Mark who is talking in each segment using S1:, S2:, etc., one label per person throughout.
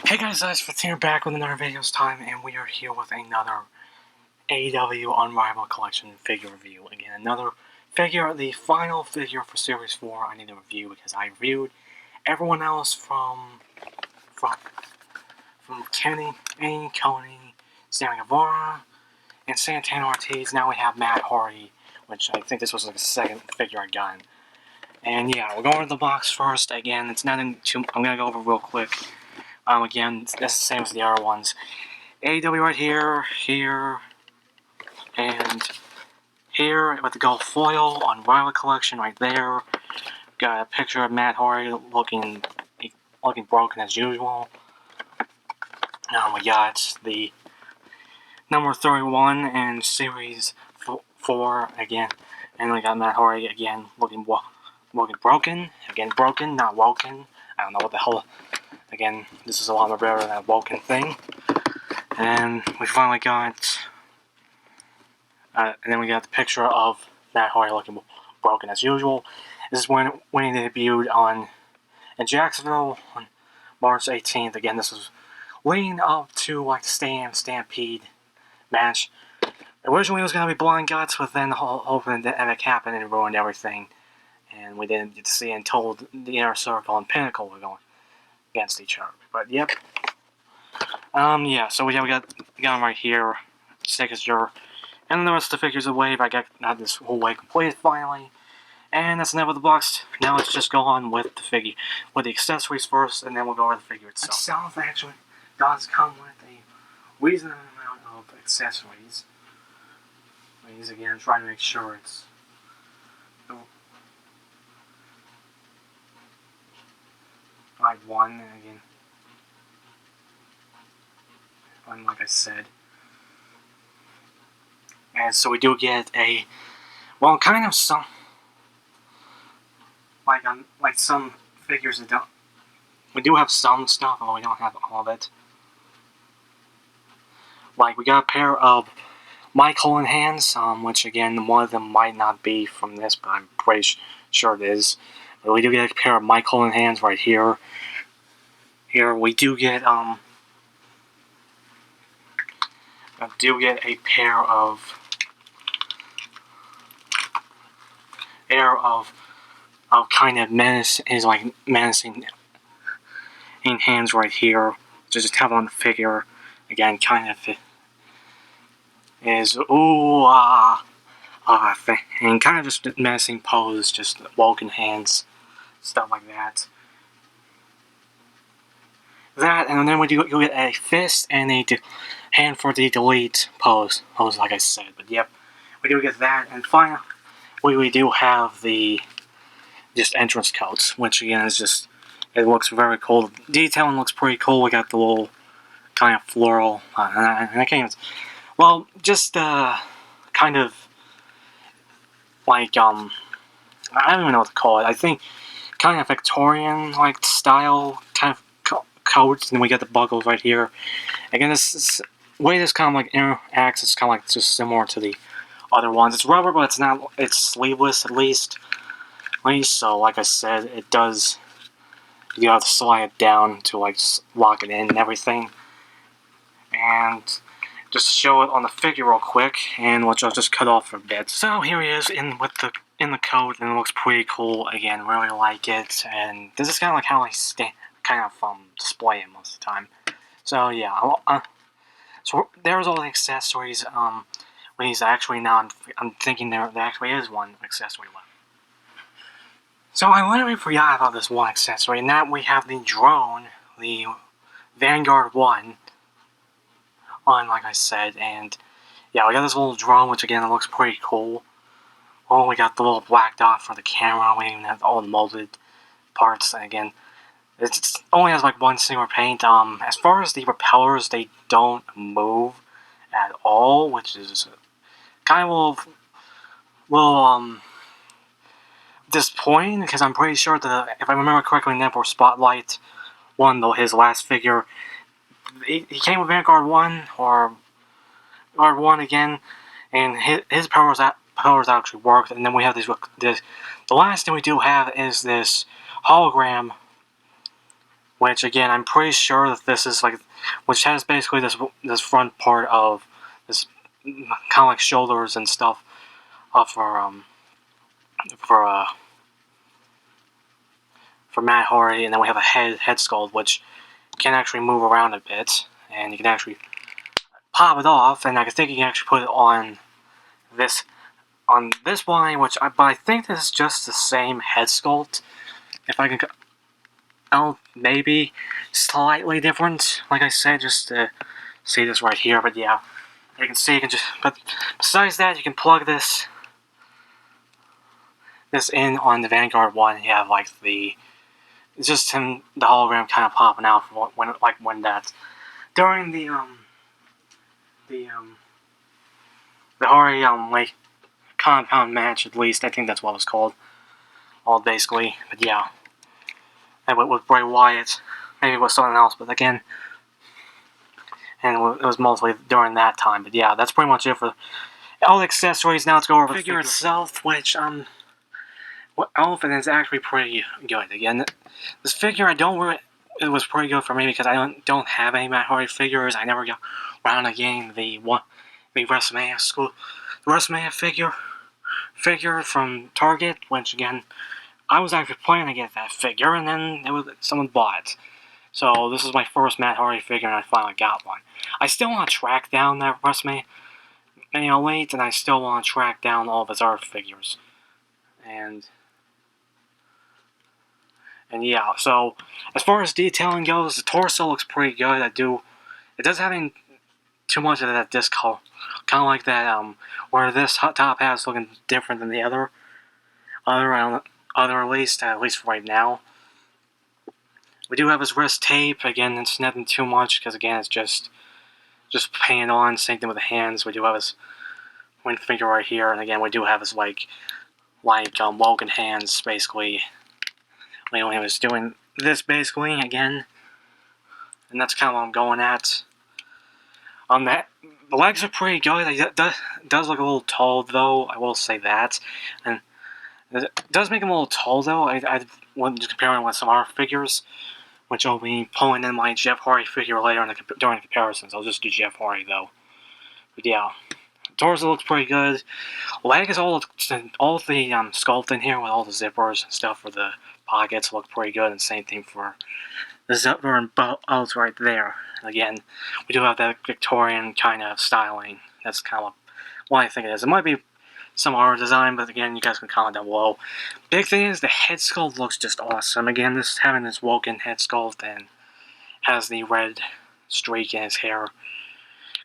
S1: Hey guys, for here back with another video this time, and we are here with another AEW Unrivaled Collection figure review. Again, another figure, the final figure for Series 4 I need to review because I reviewed everyone else from Kenny, Coney, Sammy Guevara, and Santana Ortiz. Now we have Matt Hardy, which I think this was like the second figure I got. And yeah, we're going to the box first. Again, it's nothing too. I'm gonna go over real quick. Again, that's the same as the other ones. AEW right here, and here with the gold foil on Unrivaled Collection right there. Got a picture of Matt Hardy looking broken as usual. We got the number 31 in Series 4 again, and we got Matt Hardy again looking broken. Again, broken, not woken. I don't know what the hell. Again, this is a lot more better than that woken thing. And we finally got, and then we got the picture of Matt Hardy looking broken as usual. This is when he debuted in Jacksonville on March 18th. Again, this was leading up to like the Stampede match. Originally it was going to be Blind Guts, but then the whole opening didn't happen and it ruined everything. And we didn't get to see until the Inner Circle and Pinnacle were going against each other. But yep. Yeah, so we got them right here, signature, and then the rest of the figures of the wave. I got this whole wave completed finally, and that's enough of the box. Now let's just go on with the accessories first, and then we'll go over the figure itself. Itself actually does come with a reasonable amount of accessories. Please again, trying to make sure it's right one, and again. Like I said. And so we do get kind of some, like some figures that don't, we do have some stuff, but we don't have all of it. Like, we got a pair of Michael and hands, which again, one of them might not be from this, but I'm pretty sure it is. But we do get a pair of Michael and hands right here. Here, we do get, I do get a pair of kind of menacing in hands right here. Just have on the figure again, kind of is thing, and kind of just menacing pose, just woken hands, stuff like that. And then we do get a fist and a hand for the delete pose, like I said. But yep, we do get that, and finally, we do have the entrance coats, which again is just, it looks very cool. The detailing looks pretty cool. We got the little kind of floral, and I can't even, well, just kind of like I don't even know what to call it. I think kind of Victorian like style kind of coats, and then we got the buckles right here. Again, this way this kind of like interacts, it's kind of like just similar to the other ones. It's rubber, but it's not. It's sleeveless at least. So, like I said, it does. You have to slide it down to like just lock it in and everything. And just show it on the figure real quick, and which I'll just cut off for a bit. So here he is in the coat, and it looks pretty cool. Again, really like it, and this is kind of like how I display it most of the time. So yeah, so there's all the accessories. When he's actually now, I'm thinking there actually is one accessory left. So I literally forgot about this one accessory, and that we have the drone, the Vanguard 1, on, like I said, and yeah, we got this little drone, which again, it looks pretty cool. Oh, we got the little black dot for the camera, we even have all the molded parts, and again, it only has like one single paint. As far as the propellers, they don't move at all, which is kind of a little disappointing, because I'm pretty sure that, if I remember correctly, Nebor Spotlight, his last figure, he came with Vanguard 1, or Guard 1 again, and his powers actually worked. And then we have the last thing we do have is this hologram which again I'm pretty sure that this is like, which has basically this front part of this kind of like shoulders and stuff for for Matt Hardy, and then we have a head sculpt which can actually move around a bit, and you can actually pop it off, and I think you can actually put it on this one, but I think this is just the same head sculpt. If I can, oh, maybe slightly different. Like I said, just to see this right here, but yeah, you can see you can just. But besides that, you can plug this in on the Vanguard one. You have like the just him, the hologram kind of popping out when that's during the Hardy like compound match, at least I think that's what it was called. All basically, but yeah, and with Bray Wyatt, maybe it was something else, but again, and it was mostly during that time. But yeah, that's pretty much it for all the accessories. Now let's go over the figure itself, which Elephant is actually pretty good. Again, this figure it was pretty good for me because I don't have any Matt Hardy figures. I never got around to getting the WrestleMania figure from Target, which again I was actually planning to get that figure, and then someone bought it. So this is my first Matt Hardy figure, and I finally got one. I still want to track down that WrestleMania Elite, and I still want to track down all of his other figures. And yeah, so as far as detailing goes, the torso looks pretty good. It doesn't have too much of that disc color, kind of like that where this top hat is looking different than the other at least right now. We do have his wrist tape. Again, it's nothing too much because again, it's just painted on. Same thing with the hands. We do have his ring finger right here, and again, we do have his like Woken hands basically. He was doing this basically again, and that's kind of what I'm going at. The legs are pretty good. It does look a little tall though. I will say that, and it does make him a little tall though. When comparing with some other figures, which I'll be pulling in my Jeff Hardy figure later during the comparisons. I'll just do Jeff Hardy though. But yeah, torso looks pretty good. Leg is all the sculpt in here with all the zippers and stuff for the pockets look pretty good, and same thing for the zipper and belts right there. Again, we do have that Victorian kind of styling. That's kind of what I think it is. It might be some other design, but again, you guys can comment down below. Big thing is the head sculpt looks just awesome. Again, having this Woken head sculpt and has the red streak in his hair. Of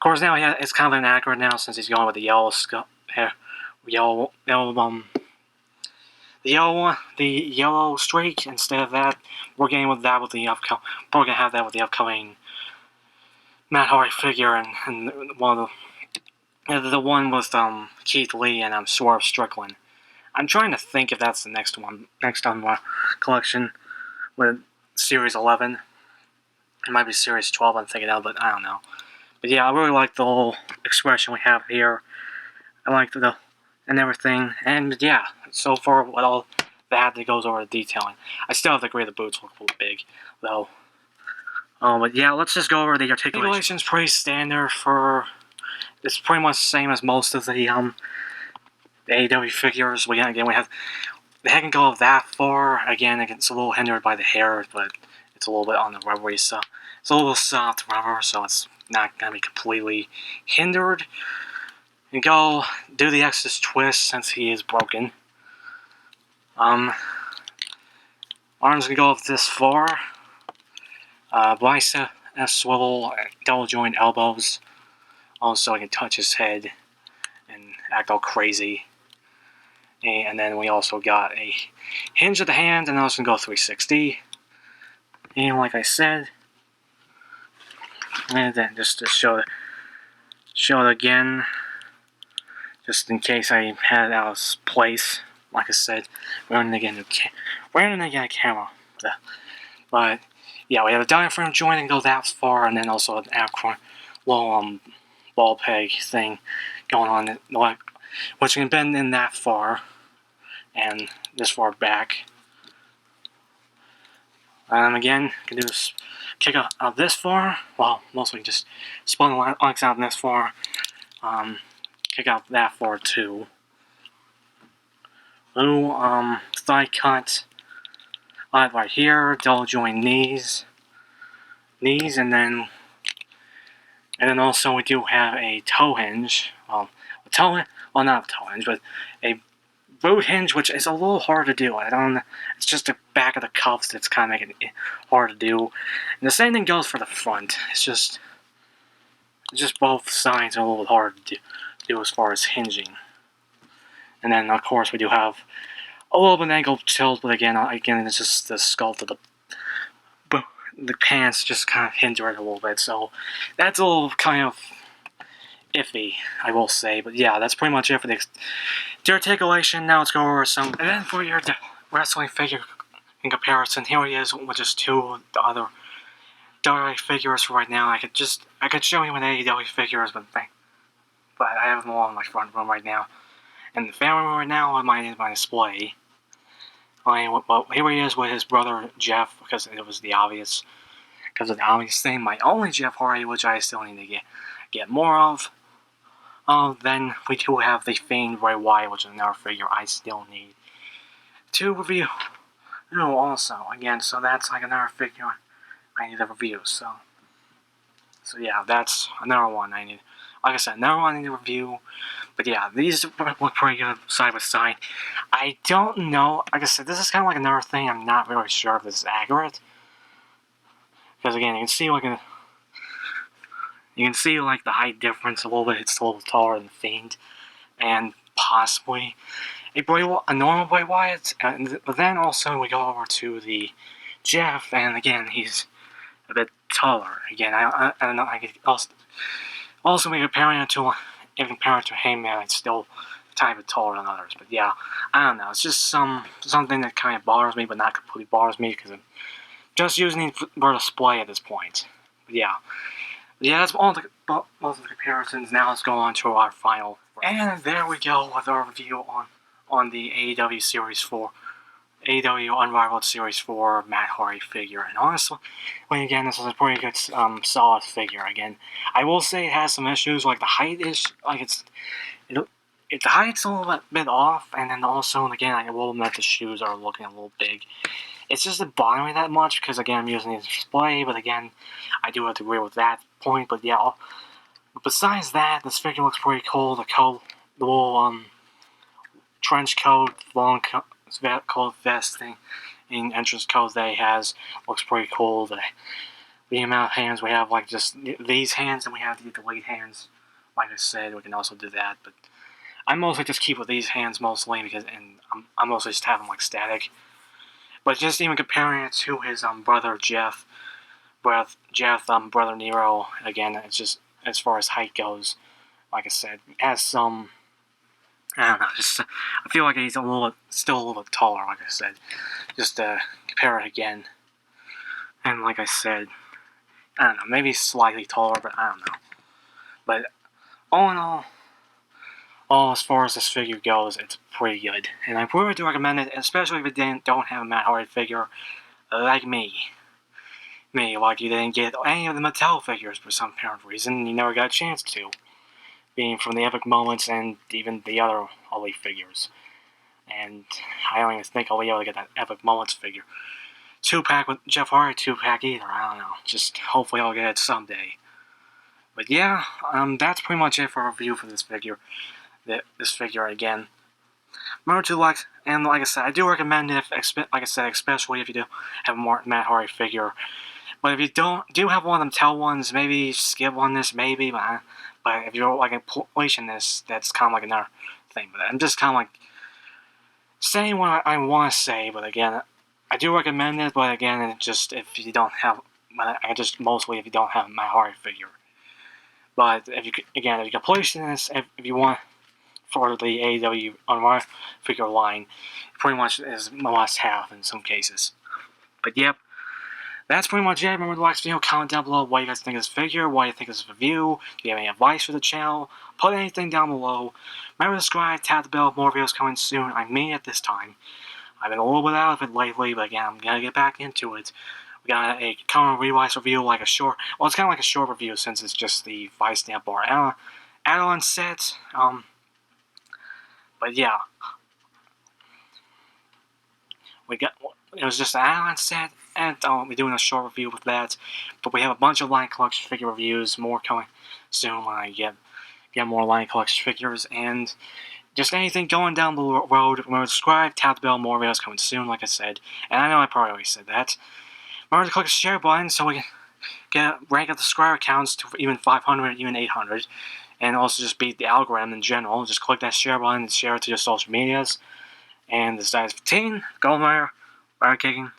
S1: course, now it's kind of inaccurate now since he's going with the yellow hair, the yellow streak instead of that. We're getting with that with the upcoming. We're gonna have that with the upcoming Matt Hardy figure, and one of the one with Keith Lee and Swerve Strickland. I'm trying to think if that's the next on my collection with Series 11. It might be Series 12 I'm thinking of, but I don't know. But yeah, I really like the whole expression we have here. I like the and everything. And yeah, so far with all that goes over the detailing. I still have to agree the boots look a little big, though. But yeah, let's just go over the articulation. Articulation's pretty standard for... It's pretty much the same as most of the AEW figures. We have... They can go that far. Again, it's a little hindered by the hair, but it's a little bit on the rubbery stuff. It's a little soft rubber, so it's not going to be completely hindered. And go do the Exodus twist since he is broken. Arms can go up this far. Bicep swivel, double joint elbows. Also, I can touch his head and act all crazy. And then we also got a hinge of the hand, and those can go 360. And like I said, and then just to show it again, just in case I had it out of place. Like I said, we're running again a camera. But yeah, we have a diaphragm joint and go that far, and then also an acronym little ball peg thing going on, which can bend in that far and this far back. Again, you can do this, kick out this far. Well, mostly just spun the legs out this far. Kick out that far too. Little thigh cut. Right here. Double join knees, and then also we do have a toe hinge. Well, not a toe hinge, but a boot hinge, which is a little hard to do. It's just the back of the cuffs that's kind of making it hard to do. And the same thing goes for the front. It's just both sides are a little hard to do as far as hinging. And then, of course, we do have a little bit of ankle tilt, but again, it's just the sculpt of the pants just kind of hinder it a little bit. So that's a little kind of iffy, I will say. But yeah, that's pretty much it for the articulation. Now let's go over some. And then for your wrestling figure in comparison, here he is with just two of the other WWE figures for right now. I could show you an AEW figures, but I have them all in my front room right now. And the family room right now on my display. Well, here he is with his brother Jeff, because it was the obvious thing. My only Jeff Hardy, which I still need to get more of. Then we do have the Fiend Bray Wyatt, which is another figure I still need to review. Also, again, so that's like another figure I need to review. So yeah, that's another one I need. Like I said, another one I need to review. But yeah, these look pretty good side by side. I don't know. Like I said, this is kind of like another thing. I'm not really sure if this is accurate. Because again, you can see the height difference a little bit. It's a little taller than the Fiend, and possibly a normal Bray Wyatt. But then also we go over to the Jeff, and again he's a bit taller. Again, I don't know. I could also be comparing it to Heyman, it's still a tiny bit taller than others. But yeah, I don't know. It's just something that kind of bothers me, but not completely bothers me, because I'm just using it for display at this point. But yeah, that's all most of the comparisons. Now let's go on to our final. And there we go with our review on the AEW Series 4. AEW Unrivaled Series 4 Matt Hardy figure. And honestly, again, this is a pretty good, solid figure. Again, I will say it has some issues, like the height is, the height's a little bit off, and then also, again, I will admit the shoes are looking a little big. It's just not bothering me that much, because again, I'm using it as a display, but again, I do have to agree with that point. But yeah, besides that, this figure looks pretty cool. The little, trench coat, long coat vest thing, and entrance coat that he has looks pretty cool. The amount of hands we have, like just these hands, and we have the delete hands. Like I said, we can also do that, but I mostly just keep with these hands mostly, because I mostly just have them like static. But just even comparing it to his brother Jeff, brother Nero, again, it's just as far as height goes, like I said, has some. I don't know, I feel like he's still a little bit taller, like I said. Just compare it again. And like I said, I don't know, maybe slightly taller, but I don't know. But all in all, as far as this figure goes, it's pretty good. And I really do recommend it, especially if you don't have a Matt Hardy figure like me. Like you didn't get any of the Mattel figures for some apparent reason, you never got a chance to. Being from the Epic Moments and even the other Elite figures. And I don't even think I'll be able to get that Epic Moments figure. 2-pack with Jeff Hardy, 2-pack either, I don't know. Just hopefully I'll get it someday. But yeah, that's pretty much it for a review for this figure. This figure again. Remember to like, and like I said, I do recommend it, like I said, especially if you do have a Matt Hardy figure. But if you do have one of them Mattel ones, maybe skip on this, maybe, but if you're like a this, that's kind of like another thing. But I'm just kind of like saying what I want to say. But again, I do recommend it. But again, it's just if you don't have, mostly if you don't have my Hardy figure. But if you can place this, if you want for the AEW Unrivaled figure line, pretty much is a must-have in some cases. But yep. That's pretty much it. Remember to like this video, comment down below what you guys think of this figure, what you think of this review. Do you have any advice for the channel? Put anything down below. Remember to subscribe, tap the bell, more videos coming soon. I mean at this time. I've been a little bit out of it lately, but again, I'm gonna get back into it. We got a current release review, like a short. Well, it's kind of like a short review since it's just the Vice Stamp Bar add-on set. But yeah, it was just an add-on set, and we're doing a short review with that. But we have a bunch of line collection figure reviews, more coming soon when I get more line collection figures, and just anything going down the road. Remember to subscribe, tap the bell, more videos coming soon, like I said. And I know I probably already said that. Remember to click the share button so we can rank up the subscriber counts to even 500, even 800. And also just beat the algorithm in general. Just click that share button and share it to your social medias. And this is 15. Go there. Fire kicking.